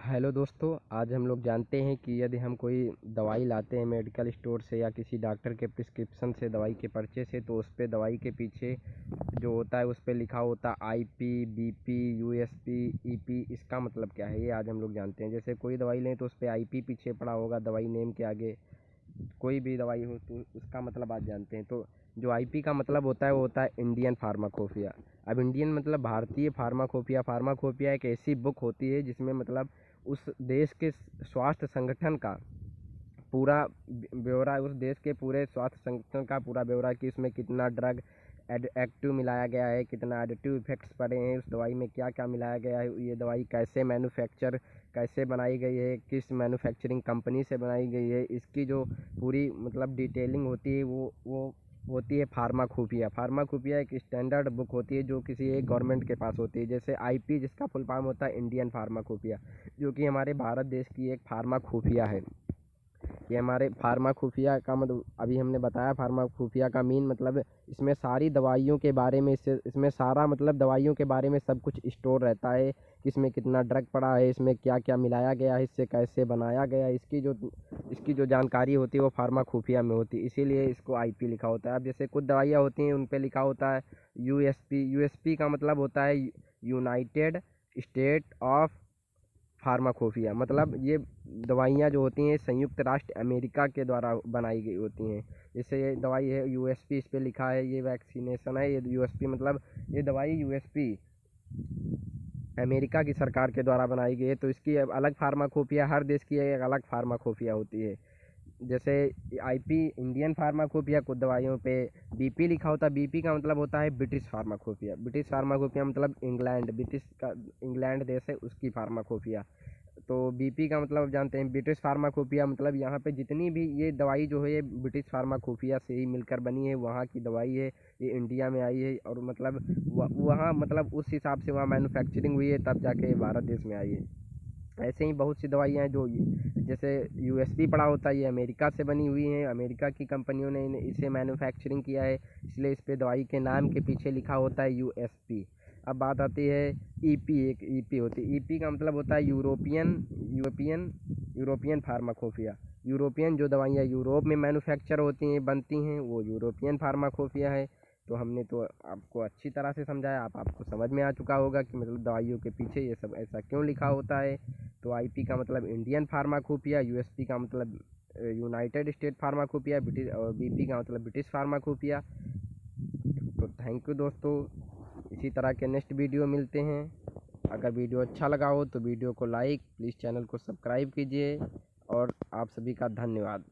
Hello दोस्तों, आज हम लोग जानते हैं कि यदि हम कोई दवाई लाते हैं मेडिकल स्टोर से या किसी डॉक्टर के प्रिस्क्रिप्शन से दवाई के पर्चे से, तो उस पे दवाई के पीछे जो होता है उस पे लिखा होता है आईपी, बीपी, यूएसपी, ईपी। इसका मतलब क्या है ये आज हम लोग जानते हैं। जैसे कोई दवाई लें तो उस पे आईपी पीछे पड़ा होगा दवाई नेम के आगे। कोई भी दवाई हो तो उसका मतलब आज जानते हैं। तो जो आईपी का मतलब होता है वो होता है इंडियन फार्माकोपिया। अब इंडियन मतलब भारतीय फार्माकोपिया। फार्माकोपिया एक ऐसी बुक होती है जिसमें मतलब उस देश के स्वास्थ्य संगठन का पूरा ब्यौरा, उस देश के पूरे स्वास्थ्य संगठन का पूरा ब्यौरा कि उसमें कितना ड्रग एक्टिव मिलाया गया है, कितना एडिटिव इफेक्ट्स पड़े हैं उस दवाई में, क्या क्या मिलाया गया है, ये दवाई कैसे मैन्युफैक्चर कैसे बनाई गई है, किस मैन्युफैक्चरिंग कंपनी से बनाई गई है, इसकी जो पूरी मतलब डिटेलिंग होती है वो होती है फार्माकोपिया। फार्माकोपिया एक स्टैंडर्ड बुक होती है जो किसी एक गवर्नमेंट के पास होती है। जैसे आईपी जिसका फुल फॉर्म होता है इंडियन फार्माकोपिया, जो कि हमारे भारत देश की एक फार्माकोपिया है। ये हमारे फार्मा खुफिया का मतलब अभी हमने बताया। फार्मा खुफिया का मीन मतलब इसमें सारी दवाइयों के बारे में, इसमें सारा मतलब दवाइयों के बारे में सब कुछ स्टोर रहता है कि इसमें कितना ड्रग पड़ा है, इसमें क्या क्या मिलाया गया है, इससे कैसे बनाया गया है, इसकी जो जानकारी होती है वो फार्मा खुफिया में होती है, इसीलिए इसको आईपी लिखा होता है। अब जैसे कुछ दवाइयाँ होती हैं उन पर लिखा होता है यूएसपी। यूएसपी का मतलब होता है यूनाइटेड स्टेट ऑफ फार्माकोपिया। मतलब ये दवाइयाँ जो होती हैं संयुक्त राष्ट्र अमेरिका के द्वारा बनाई गई होती हैं। जैसे ये दवाई है यूएसपी, इस पे लिखा है ये वैक्सीनेशन है। ये यूएसपी मतलब ये दवाई यूएसपी अमेरिका की सरकार के द्वारा बनाई गई है, तो इसकी अलग फार्माकोपिया, हर देश की एक अलग फार्माकोपिया होती है। जैसे आईपी इंडियन फार्माकोपिया, कुछ दवाइयों पे बीपी लिखा होता है। बीपी का मतलब होता है ब्रिटिश फार्माकोपिया। ब्रिटिश फार्माकोपिया मतलब इंग्लैंड, ब्रिटिश का इंग्लैंड देश है उसकी फार्माकोपिया। तो बीपी का मतलब जानते हैं ब्रिटिश फार्माकोपिया, मतलब यहाँ पे जितनी भी ये दवाई जो है ये ब्रिटिश फार्माकोपिया से ही मिलकर बनी है, वहाँ की दवाई है, ये इंडिया में आई है और मतलब वहाँ मतलब उस हिसाब से वहाँ मैन्युफैक्चरिंग हुई है तब जाके ये भारत देश में आई है। ऐसे ही बहुत सी दवाइयाँ हैं जो जैसे यूएसपी पड़ा होता है, ये अमेरिका से बनी हुई हैं, अमेरिका की कंपनियों ने इसे मैन्युफैक्चरिंग किया है, इसलिए इस पे दवाई के नाम के पीछे लिखा होता है यूएसपी। अब बात आती है ईपी। एक ईपी होती है, ईपी का मतलब होता है European European European pharmacopoeia. European जो दवाइयाँ यूरोप में मैन्युफैक्चर होती हैं, बनती हैं, वो यूरोपियन फार्माकोपिया है। तो हमने तो आपको अच्छी तरह से समझाया, आपको समझ में आ चुका होगा कि मतलब दवाइयों के पीछे ये सब ऐसा क्यों लिखा होता है। तो आईपी का मतलब इंडियन फार्माकोपिया, यूएसपी का मतलब यूनाइटेड स्टेट फार्माकोपिया, ब्रिटिश, और बीपी का मतलब ब्रिटिश फार्माकोपिया। तो थैंक यू दोस्तों, इसी तरह के नेक्स्ट वीडियो मिलते हैं। अगर वीडियो अच्छा लगा हो तो वीडियो को लाइक, प्लीज़ चैनल को सब्सक्राइब कीजिए और आप सभी का धन्यवाद।